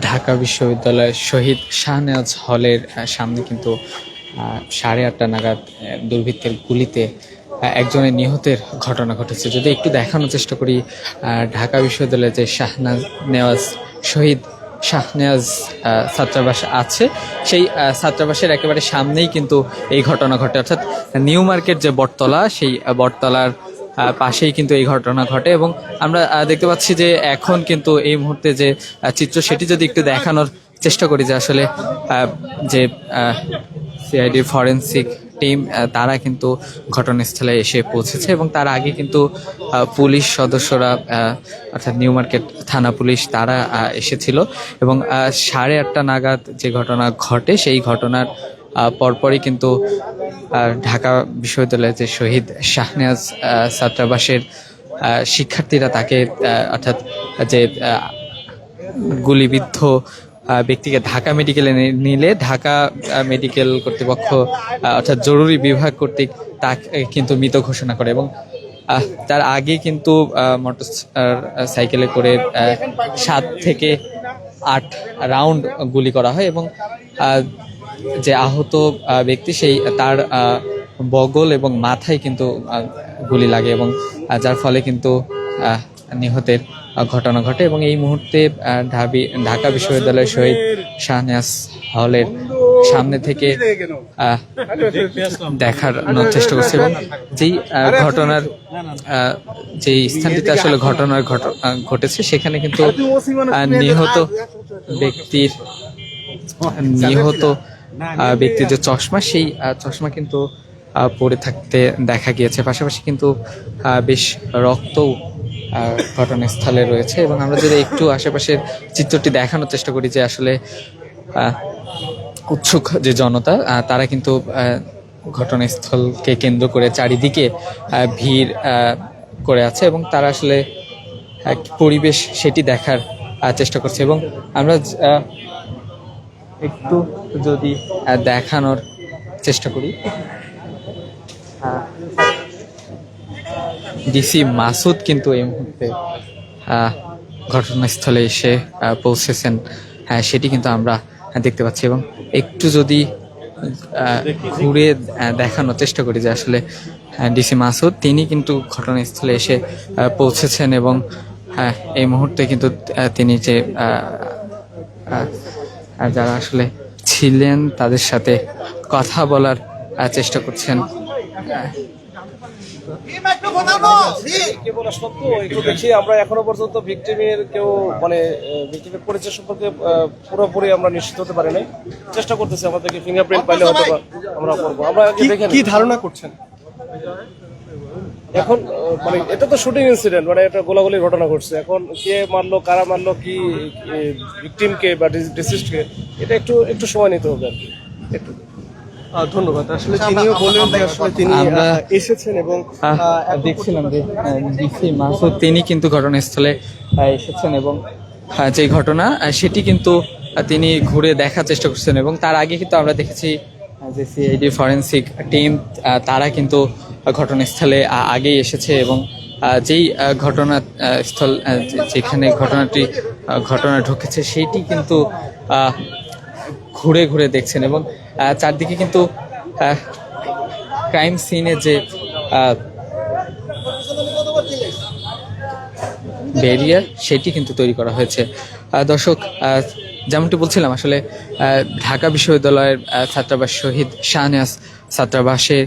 ঢাকা বিশ্ববিদ্যালয়ের শহীদ শাহনেওয়াজ হলের সামনে কিন্তু 8:30 নাগাদ দুর্বৃত্তের গুলিতে একজনের নিহতের ঘটনা ঘটেছে। যদি একটু দেখানোর চেষ্টা করি, ঢাকা বিশ্ববিদ্যালয়ে যে শাহনেওয়াজ শহীদ শাহনেওয়াজ ছাত্রাবাস আছে, সেই ছাত্রাবাসের একেবারে সামনেই কিন্তু এই ঘটনা ঘটে। অর্থাৎ নিউ মার্কেট যে বটতলা, সেই বটতলার পাশেই কিন্তু এই ঘটনা ঘটে। এবং আমরা দেখতে পাচ্ছি যে এখন কিন্তু এই মুহূর্তে যে চিত্র, সেটি যদি একটু দেখানোর চেষ্টা করি, যে আসলে যে সিআইডির ফরেন্সিক টিম তারা কিন্তু ঘটনাস্থলে এসে পৌঁছেছে এবং তার আগে কিন্তু পুলিশ সদস্যরা অর্থাৎ নিউ মার্কেট থানা পুলিশ তারা এসেছিল। এবং 8:30 নাগাদ যে ঘটনা ঘটে, সেই ঘটনার পরপরই কিন্তু ঢাকা বিশ্ববিদ্যালয়ের যে শহীদ শাহনেওয়াজ ছাত্রাবাসের শিক্ষার্থীরা তাকে অর্থাৎ যে গুলিবিদ্ধ ব্যক্তিকে ঢাকা মেডিকেলে নিলে ঢাকা মেডিকেল কর্তৃপক্ষ অর্থাৎ জরুরি বিভাগ কর্তৃক তাকে কিন্তু মৃত ঘোষণা করে। এবং তার আগে কিন্তু মোটর সাইকেলে করে 7 থেকে 8 রাউন্ড গুলি করা হয় এবং যে আহত ব্যক্তি, সেই তার বগল এবং মাথায় কিন্তু গুলি লাগে এবং যার ফলে কিন্তু নিহতের ঘটনা ঘটে। এবং এই মুহূর্তে ঢাকা বিশ্ববিদ্যালয়ের শহীদ শাহনেওয়াজ হলের সামনে থেকে দেখার চেষ্টা করছে এবং যেই ঘটনার যেই স্থানটিতে আসলে ঘটনার ঘটেছে, সেখানে কিন্তু নিহত ব্যক্তির যে চশমা, সেই চশমা কিন্তু পড়ে থাকতে দেখা গিয়েছে। পাশাপাশি কিন্তু বেশ রক্ত ঘটনাস্থলে রয়েছে। এবং আমরা যদি একটু আশেপাশের চিত্রটি দেখানোর চেষ্টা করি, যে আসলে উৎসুক যে জনতা, তারা কিন্তু ঘটনাস্থলকে কেন্দ্র করে চারিদিকে ভিড় করে আছে এবং তারা আসলে পরিবেশ সেটি দেখার চেষ্টা করছে। এবং আমরা একটু যদি দেখানোর চেষ্টা করি, ডিসি মাসুদ কিন্তু এই মুহূর্তে ঘটনাস্থলে এসে পৌঁছেছেন, সেটি কিন্তু আমরা দেখতে পাচ্ছি। এবং একটু যদি ঘুরে দেখানোর চেষ্টা করি, যে আসলে ডিসি মাসুদ তিনি কিন্তু ঘটনাস্থলে এসে পৌঁছেছেন এবং এই মুহূর্তে কিন্তু তিনি যে যারা আসলে ছিলেন তাদের সাথে কথা বলার চেষ্টা করছেন। আমরা এখনো পর্যন্ত ভিকটিমের কেউ মানে ভিকটিমের পরিচয় সম্পর্কে পুরোপুরি আমরা নিশ্চিত হতে পারি নাই। চেষ্টা করতেছি, আমাদেরকে ফিঙ্গারপ্রিন্ট পাইলে হয়তো আমরা করবো। আমরা কি ধারণা করছেন এখন? মানে এটা তো শুটিং ইনসিডেন্ট, মানে এটা গোলাগুলির ঘটনা ঘটছে। এখন কে মারলো, কারা মারলো, কি ভিকটিমকে বা ডিসিস্টকে, এটা একটু সময় নিতে হবে আর কি। একটু ধন্যবাদ। আসলে তিনিও বললেন যে আসলে তিনি এসেছেন এবং দেখছিলাম যে ডিসি মাসুদ তিনি কিন্তু ঘটনাস্থলে এসেছেন এবং যে ঘটনা সেটি কিন্তু তিনি ঘুরে দেখার চেষ্টা করছেন। এবং তার আগে কিন্তু আমরা দেখেছি যে সিআইডি ফরেন্সিক টিম তারা কিন্তু ঘটনাস্থলে আগেই এসেছে এবং যেই ঘটনাস্থল যেখানে ঘটনা ঢুকেছে, সেইটি কিন্তু ঘুরে ঘুরে দেখছেন। এবং চারদিকে কিন্তু ক্রাইম সিনে যে ব্যারিয়ার, সেটি কিন্তু তৈরি করা হয়েছে। দর্শক, যেমনটি বলছিলাম, আসলে ঢাকা বিশ্ববিদ্যালয়ের ছাত্রাবাস শহীদ শাহনেওয়াজ ছাত্রাবাসে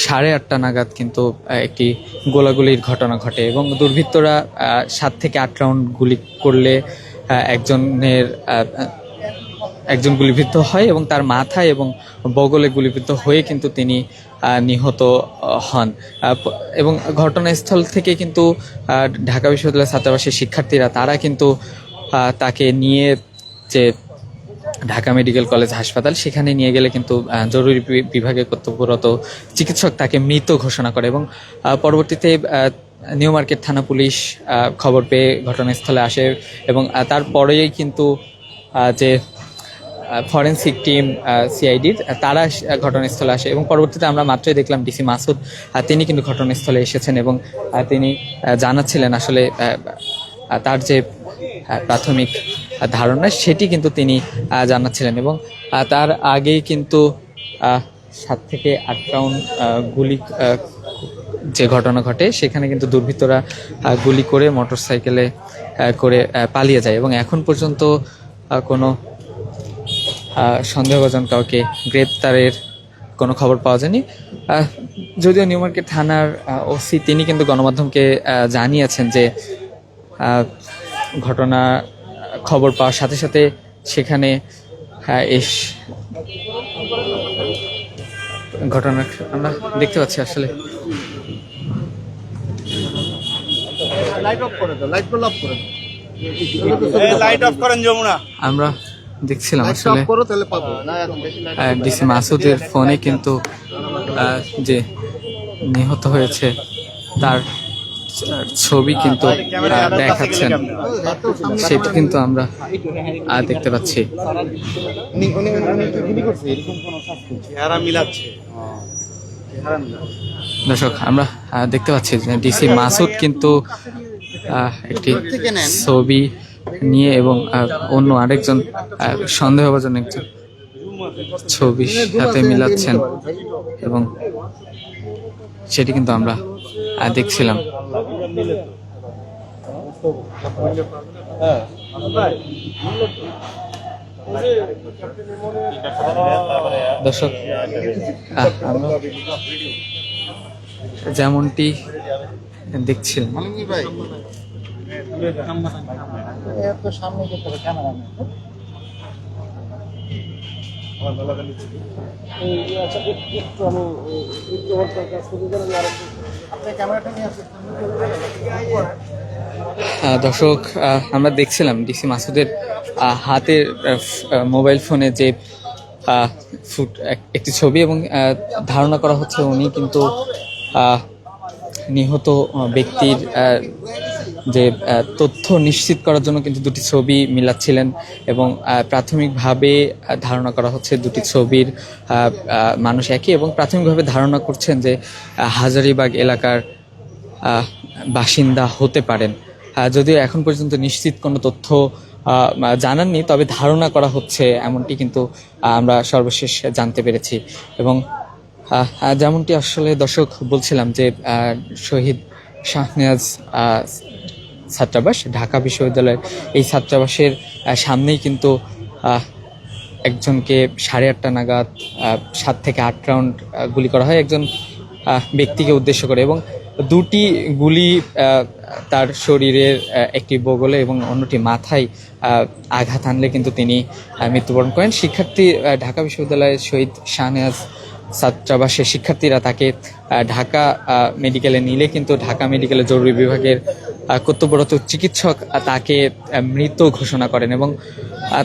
8:30 নাগাদ কিন্তু একটি গোলাগুলির ঘটনা ঘটে এবং দুর্বৃত্তরা 7 থেকে 8 রাউন্ড গুলি করলে একজন গুলিবিদ্ধ হয় এবং তার মাথায় এবং বগলে গুলিবিদ্ধ হয়ে কিন্তু তিনি নিহত হন। এবং ঘটনাস্থল থেকে কিন্তু ঢাকা বিশ্ববিদ্যালয়ের ছাত্রাবাসের শিক্ষার্থীরা তারা কিন্তু তাকে নিয়ে যে ঢাকা মেডিকেল কলেজ হাসপাতাল, সেখানে নিয়ে গেলে কিন্তু জরুরি বিভাগে কর্তব্যরত চিকিৎসক তাকে মৃত ঘোষণা করে। এবং পরবর্তীতে নিউ মার্কেট থানা পুলিশ খবর পেয়ে ঘটনাস্থলে আসে এবং তারপরেই কিন্তু যে ফরেন্সিক টিম সিআইডির তারা ঘটনাস্থলে আসে। এবং পরবর্তীতে আমরা মাত্রই দেখলাম ডিসি মাসুদ তিনি কিন্তু ঘটনাস্থলে এসেছেন এবং তিনি জানাচ্ছিলেন আসলে তার যে প্রাথমিক ধারণা সেটি কিন্তু তিনি জানাচ্ছিলেন। এবং তার আগেই কিন্তু 7 থেকে 8 রাউন্ড গুলি যে ঘটনা ঘটে সেখানে কিন্তু দুর্বৃত্তরা গুলি করে মোটরসাইকেলে করে পালিয়ে যায় এবং এখন পর্যন্ত কোনো সন্দেহভাজন কাউকে গ্রেপ্তারের কোনো খবর পাওয়া যায়নি। যদিও নিউ মার্কেট থানার ওসি তিনি কিন্তু গণমাধ্যমকে জানিয়েছেন যে ঘটনা খবর পাওয়ার সাথে সাথে সেখানে ঘটনা আমরা দেখতে পাচ্ছি আসলে আমরা দেখছিলাম আসলে ডিসি মাসুদের ফোনে কিন্তু যে নিহত হয়েছে তার ছবি কিন্তু দেখাচ্ছেন, সেটা কিন্তু আমরা দেখতে পাচ্ছি। দর্শক আমরা দেখতে পাচ্ছি যে ডিসি মাসুদ কিন্তু একটি ছবি নিয়ে এবং অন্য আরেকজন সন্দেহভাজন একজন ছবি সাথে মিলাচ্ছেন এবং সেটি কিন্তু আমরা দেখছিলাম। দর্শক আমরা যেমনটি দেখছিলাম দর্শক আমরা দেখছিলাম ডিসি মাসুদের হাতের মোবাইল ফোনে যে একটি ছবি এবং ধারণা করা হচ্ছে উনি কিন্তু নিহত ব্যক্তির যে তথ্য নিশ্চিত করার জন্য কিন্তু দুটি ছবি মিলাচ্ছিলেন এবং প্রাথমিকভাবে ধারণা করা হচ্ছে দুটি ছবির মানুষ একই এবং প্রাথমিকভাবে ধারণা করছেন যে হাজারীবাগ এলাকার বাসিন্দা হতে পারেন। যদিও এখন পর্যন্ত নিশ্চিত কোনো তথ্য জানাননি, তবে ধারণা করা হচ্ছে এমনটি কিন্তু আমরা সর্বশেষ জানতে পেরেছি। এবং যেমনটি আসলে দর্শক বলছিলাম যে শহীদ শাহনেওয়াজ ছাত্রাবাস ঢাকা বিশ্ববিদ্যালয়ের এই ছাত্রাবাসের সামনেই কিন্তু একজনকে 8:30 নাগাদ 7 থেকে 8 রাউন্ড গুলি করা হয় একজন ব্যক্তিকে উদ্দেশ্য করে এবং দুটি গুলি তার শরীরের একটি বগলে এবং অন্যটি মাথায় আঘাত আনলে কিন্তু তিনি মৃত্যুবরণ করেন। শিক্ষার্থী ঢাকা বিশ্ববিদ্যালয়ের শহীদ শাহনেওয়াজ ছাত্রাবাসের শিক্ষার্থীরা তাকে ঢাকা মেডিকেলে নিলে কিন্তু ঢাকা মেডিকেলের জরুরি বিভাগের কর্তব্যরত চিকিৎসক তাকে মৃত ঘোষণা করেন এবং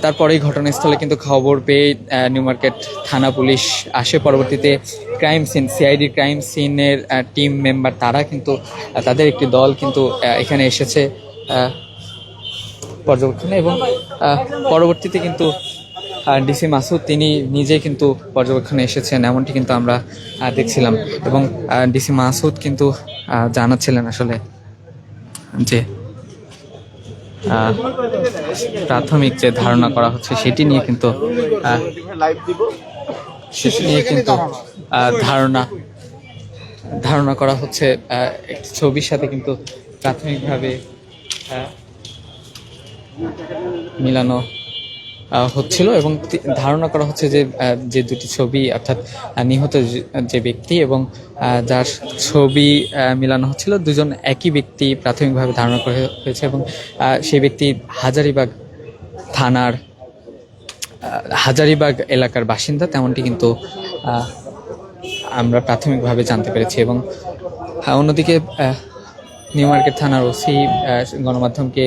তারপরেই ঘটনাস্থলে কিন্তু খবর পেয়ে নিউ মার্কেট থানা পুলিশ আসে। পরবর্তীতে ক্রাইম সিন সিআইডির ক্রাইম সিনের টিম মেম্বার তারা কিন্তু তাদের একটি দল কিন্তু এখানে এসেছে পর্যবেক্ষণে এবং পরবর্তীতে কিন্তু ডিসি মাসুদ তিনি নিজে কিন্তু পর্যবেক্ষণে এসেছেন এমনটি কিন্তু আমরা দেখছিলাম এবং ডিসি মাসুদ কিন্তু জানাচ্ছিলেন আসলে যে প্রাথমিক যে ধারণা করা হচ্ছে সেটি নিয়ে কিন্তু ধারণা করা হচ্ছে একটি ছবির সাথে কিন্তু প্রাথমিকভাবে মিলানো হচ্ছিল এবং ধারণা করা হচ্ছে যে যে দুটি ছবি অর্থাৎ নিহত যে ব্যক্তি এবং যার ছবি মিলানো হচ্ছিল দুজন একই ব্যক্তি প্রাথমিকভাবে ধারণা করা হয়েছে এবং সেই ব্যক্তি হাজারীবাগ থানার হাজারীবাগ এলাকার বাসিন্দা তেমনটি কিন্তু আমরা প্রাথমিকভাবে জানতে পেরেছি। এবং অন্যদিকে নিউ মার্কেট থানার ওসি গণমাধ্যমকে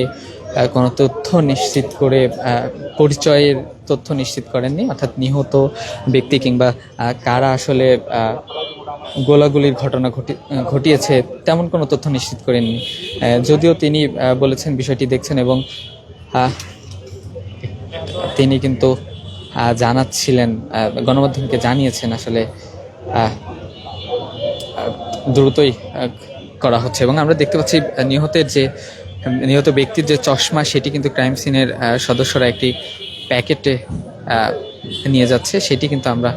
কোনো তথ্য নিশ্চিত করে পরিচয়ের তথ্য নিশ্চিত করেননি, অর্থাৎ নিহত ব্যক্তি কিংবা কারা আসলে গোলাগুলির ঘটনা ঘটিয়েছে তেমন কোনো তথ্য নিশ্চিত করেননি। যদিও তিনি বলেছেন বিষয়টি দেখছেন এবং তিনি কিন্তু জানাচ্ছিলেন গণমাধ্যমকে জানিয়েছেন আসলে দ্রুতই করা হচ্ছে। এবং আমরা দেখতে পাচ্ছি নিহতের যে নিহত ব্যক্তির যে চশমা সেটি কিন্তু ক্রাইম সিনের সদস্যরা একটি প্যাকেটে নিয়ে যাচ্ছে, সেটি কিন্তু আমরা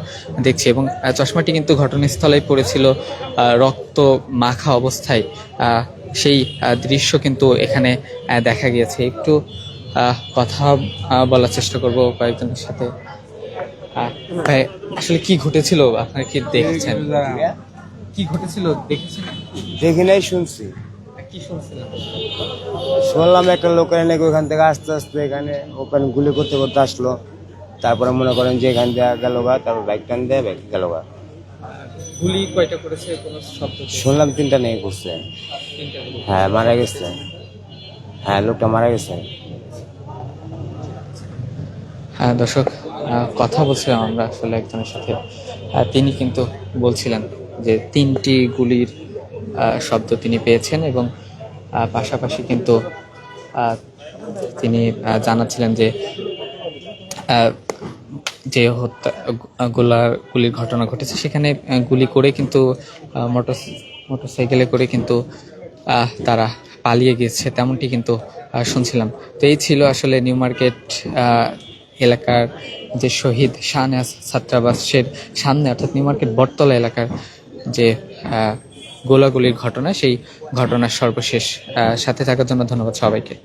দেখছি। এবং চশমাটি কিন্তু ঘটনাস্থলেই পড়েছিল রক্ত মাখা অবস্থায়। সেই দৃশ্য কিন্তু এখানে দেখা গিয়েছে। একটু কথা বলার চেষ্টা করব কয়েকজনের সাথে। ভাই, আসলে কি ঘটেছিল, আপনারা কি দেখেছেন? কি ঘটেছিল দেখেছেন? দেখি নাই, শুনছি। কি শুনছিলেন? শুনলাম একটা লোকের নাকি ওখান থেকে আস্তে আস্তে এখানে ওখানে গুলি করতে করতে আসলো, তারপরে মনে করেন যে এখান দিয়ে গেল গা, তারপর বাইক টান দিয়ে বাইক গেল গা। গুলি কয়টা করেছে, কোনো শব্দ? শুনলাম 3টা নিয়ে করছে। তিনটা গুলি। হ্যাঁ, মারা গেছে। হ্যাঁ, লোকটা মারা গেছে। হ্যাঁ দর্শক, কথা বলছিলাম আমরা আসলে একজনের সাথে। তিনি কিন্তু বলছিলেন যে 3টি গুলির শব্দ তিনি পেয়েছেন, এবং পাশাপাশি কিন্তু তিনি জানাচ্ছিলেন যে যে হত্যা গুলির ঘটনা ঘটেছে সেখানে গুলি করে কিন্তু মোটরসাইকেলে করে কিন্তু তারা পালিয়ে গেছে, তেমনটি কিন্তু শুনছিলাম। তো এই ছিল আসলে নিউ মার্কেট এলাকার যে শহীদ শাহনেওয়াজ ছাত্রাবাসের সামনে, অর্থাৎ নিউ মার্কেট বটতলা এলাকার যে গোলাগুলির ঘটনা, সেই ঘটনার সর্বশেষ। সাথে থাকার জন্য ধন্যবাদ সবাইকে।